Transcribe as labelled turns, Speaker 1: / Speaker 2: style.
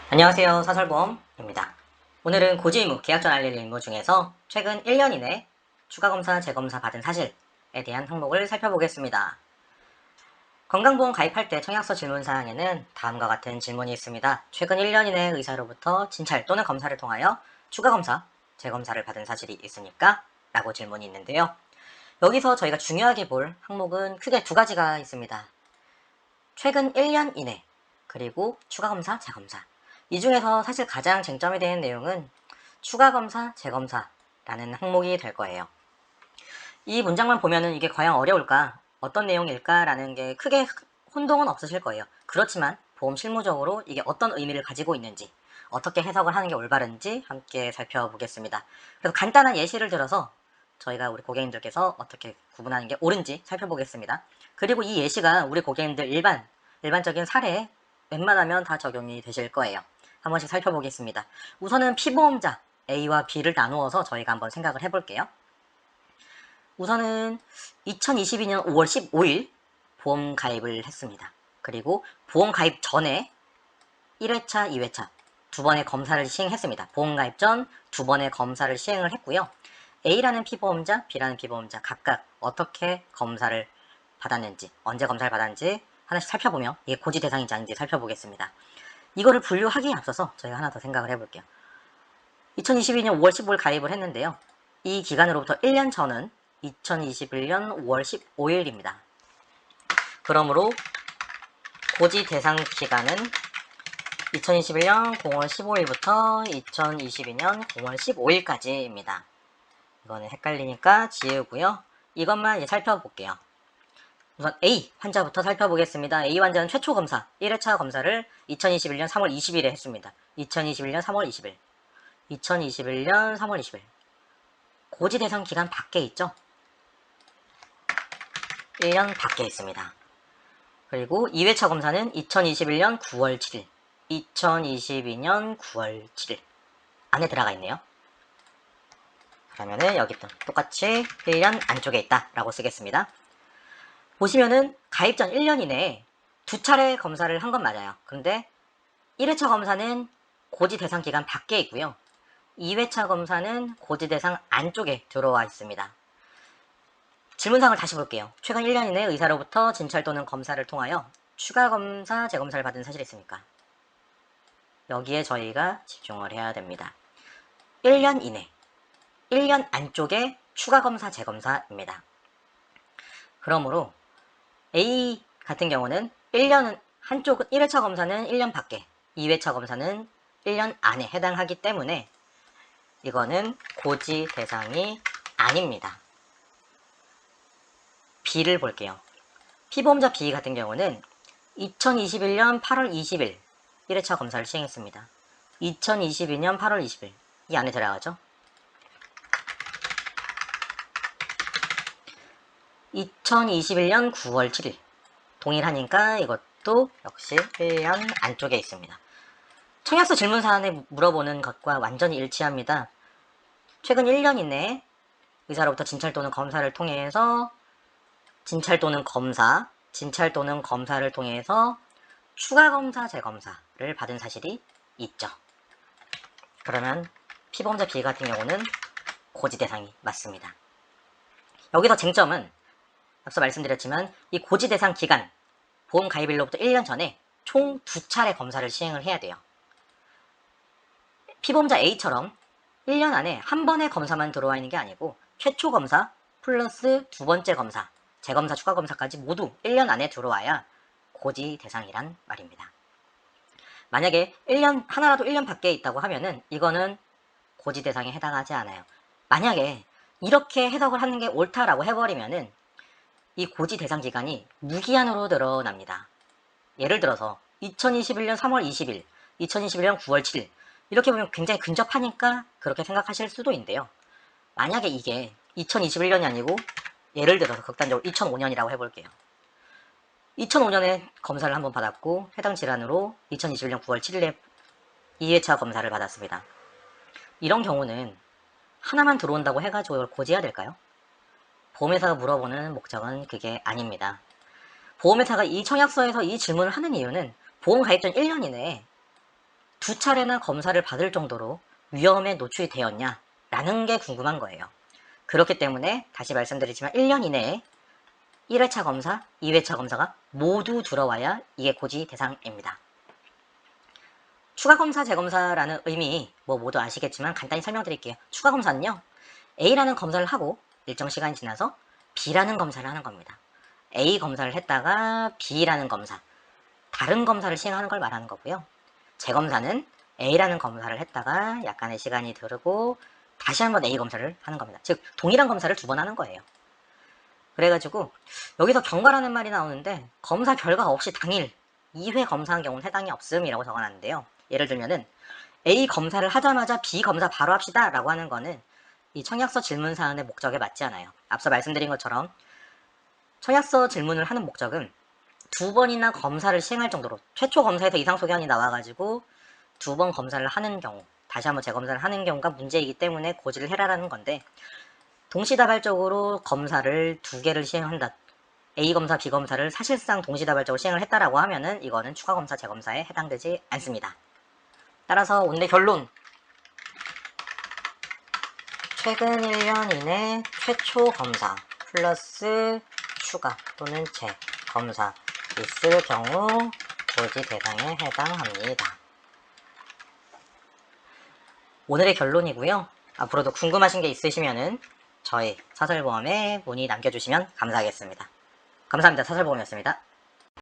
Speaker 1: 안녕하세요. 사설보험입니다. 오늘은 고지의무, 계약 전 알릴 의무 중에서 최근 1년 이내 추가검사, 재검사 받은 사실에 대한 항목을 살펴보겠습니다. 건강보험 가입할 때 청약서 질문사항에는 다음과 같은 질문이 있습니다. 최근 1년 이내 의사로부터 진찰 또는 검사를 통하여 추가검사, 재검사를 받은 사실이 있습니까? 라고 질문이 있는데요. 여기서 저희가 중요하게 볼 항목은 크게 두 가지가 있습니다. 최근 1년 이내, 그리고 추가검사, 재검사. 이 중에서 사실 가장 쟁점이 되는 내용은 추가검사, 재검사라는 항목이 될 거예요. 이 문장만 보면은 이게 과연 어려울까? 어떤 내용일까? 라는 게 크게 혼동은 없으실 거예요. 그렇지만 보험 실무적으로 이게 어떤 의미를 가지고 있는지, 어떻게 해석을 하는 게 올바른지 함께 살펴보겠습니다. 그래서 간단한 예시를 들어서 저희가 우리 고객님들께서 어떻게 구분하는 게 옳은지 살펴보겠습니다. 그리고 이 예시가 우리 고객님들 일반적인 사례에 웬만하면 다 적용이 되실 거예요. 한 번씩 살펴보겠습니다. 우선은 피보험자 A와 B를 나누어서 저희가 한번 생각을 해볼게요. 우선은 2022년 5월 15일 보험 가입을 했습니다. 그리고 보험 가입 전에 1회차, 2회차 두 번의 검사를 시행했습니다. 보험 가입 전 두 번의 검사를 시행을 했고요. A라는 피보험자, B라는 피보험자 각각 어떻게 검사를 받았는지, 언제 검사를 받았는지 하나씩 살펴보며 이게 고지 대상인지 아닌지 살펴보겠습니다. 이거를 분류하기에 앞서서 저희가 하나 더 생각을 해볼게요. 2022년 5월 15일 가입을 했는데요. 이 기간으로부터 1년 전은 2021년 5월 15일입니다. 그러므로 고지 대상 기간은 2021년 0월 15일부터 2022년 0월 15일까지입니다. 이거는 헷갈리니까 지우고요. 이것만 살펴볼게요. 우선 A 환자부터 살펴보겠습니다. A 환자는 최초 검사, 1회차 검사를 2021년 3월 20일에 했습니다. 2021년 3월 20일. 2021년 3월 20일. 고지 대상 기간 밖에 있죠? 1년 밖에 있습니다. 그리고 2회차 검사는 2021년 9월 7일. 2022년 9월 7일. 안에 들어가 있네요. 그러면은 여기 또 똑같이 1년 안쪽에 있다 라고 쓰겠습니다. 보시면은 가입 전 1년 이내에 두 차례 검사를 한 건 맞아요. 그런데 1회차 검사는 고지 대상 기간 밖에 있고요. 2회차 검사는 고지 대상 안쪽에 들어와 있습니다. 질문사항을 다시 볼게요. 최근 1년 이내 의사로부터 진찰 또는 검사를 통하여 추가 검사, 재검사를 받은 사실이 있습니까? 여기에 저희가 집중을 해야 됩니다. 1년 이내, 1년 안쪽에 추가 검사, 재검사입니다. 그러므로 A 같은 경우는 1년은 한쪽은 1회차 검사는 1년 밖에, 2회차 검사는 1년 안에 해당하기 때문에 이거는 고지 대상이 아닙니다. B를 볼게요. 피보험자 B 같은 경우는 2021년 8월 20일 1회차 검사를 시행했습니다. 2022년 8월 20일 이 안에 들어가죠. 2021년 9월 7일 동일하니까 이것도 역시 1년 안쪽에 있습니다. 청약서 질문사항에 물어보는 것과 완전히 일치합니다. 최근 1년 이내에 의사로부터 진찰 또는 검사를 통해서 진찰 또는 검사를 통해서 추가검사, 재검사를 받은 사실이 있죠. 그러면 피보험자 B 같은 경우는 고지 대상이 맞습니다. 여기서 쟁점은 앞서 말씀드렸지만 이 고지 대상 기간, 보험 가입일로부터 1년 전에 총 2차례 검사를 시행을 해야 돼요. 피보험자 A처럼 1년 안에 한 번의 검사만 들어와 있는 게 아니고 최초 검사 플러스 두 번째 검사, 재검사, 추가검사까지 모두 1년 안에 들어와야 고지 대상이란 말입니다. 만약에 하나라도 1년 밖에 있다고 하면은 이거는 고지 대상에 해당하지 않아요. 만약에 이렇게 해석을 하는 게 옳다라고 해버리면은 이 고지 대상 기간이 무기한으로 드러납니다. 예를 들어서 2021년 3월 20일, 2021년 9월 7일 이렇게 보면 굉장히 근접하니까 그렇게 생각하실 수도 있는데요. 만약에 이게 2021년이 아니고 예를 들어서 극단적으로 2005년이라고 해볼게요. 2005년에 검사를 한번 받았고 해당 질환으로 2021년 9월 7일에 2회차 검사를 받았습니다. 이런 경우는 하나만 들어온다고 해가지고 이걸 고지해야 될까요? 보험회사가 물어보는 목적은 그게 아닙니다. 보험회사가 이 청약서에서 이 질문을 하는 이유는 보험 가입 전 1년 이내에 2차례나 검사를 받을 정도로 위험에 노출이 되었냐 라는 게 궁금한 거예요. 그렇기 때문에 다시 말씀드리지만 1년 이내에 1회차 검사, 2회차 검사가 모두 들어와야 이게 고지 대상입니다. 추가검사, 재검사라는 의미 모두 아시겠지만 간단히 설명드릴게요. 추가검사는요, A라는 검사를 하고 일정 시간이 지나서 B라는 검사를 하는 겁니다. A 검사를 했다가 B라는 검사, 다른 검사를 시행하는 걸 말하는 거고요. 재검사는 A라는 검사를 했다가 약간의 시간이 흐르고 다시 한번 A 검사를 하는 겁니다. 즉 동일한 검사를 2번 하는 거예요. 그래가지고 여기서 경과라는 말이 나오는데 검사 결과 없이 당일 2회 검사한 경우는 해당이 없음이라고 적어놨는데요. 예를 들면은 A 검사를 하자마자 B 검사 바로 합시다 라고 하는 거는 이 청약서 질문 사안의 목적에 맞지 않아요. 앞서 말씀드린 것처럼 청약서 질문을 하는 목적은 2번이나 검사를 시행할 정도로 최초 검사에서 이상 소견이 나와가지고 2번 검사를 하는 경우, 다시 한번 재검사를 하는 경우가 문제이기 때문에 고지를 해라라는 건데, 동시다발적으로 검사를 2개를 시행한다, A 검사, B 검사를 사실상 동시다발적으로 시행을 했다라고 하면은 이거는 추가검사, 재검사에 해당되지 않습니다. 따라서 오늘의 결론, 최근 1년 이내 최초 검사 플러스 추가 또는 재검사 있을 경우 고지 대상에 해당합니다. 오늘의 결론이고요. 앞으로도 궁금하신 게 있으시면은 저희 사설보험에 문의 남겨주시면 감사하겠습니다. 감사합니다. 사설보험이었습니다.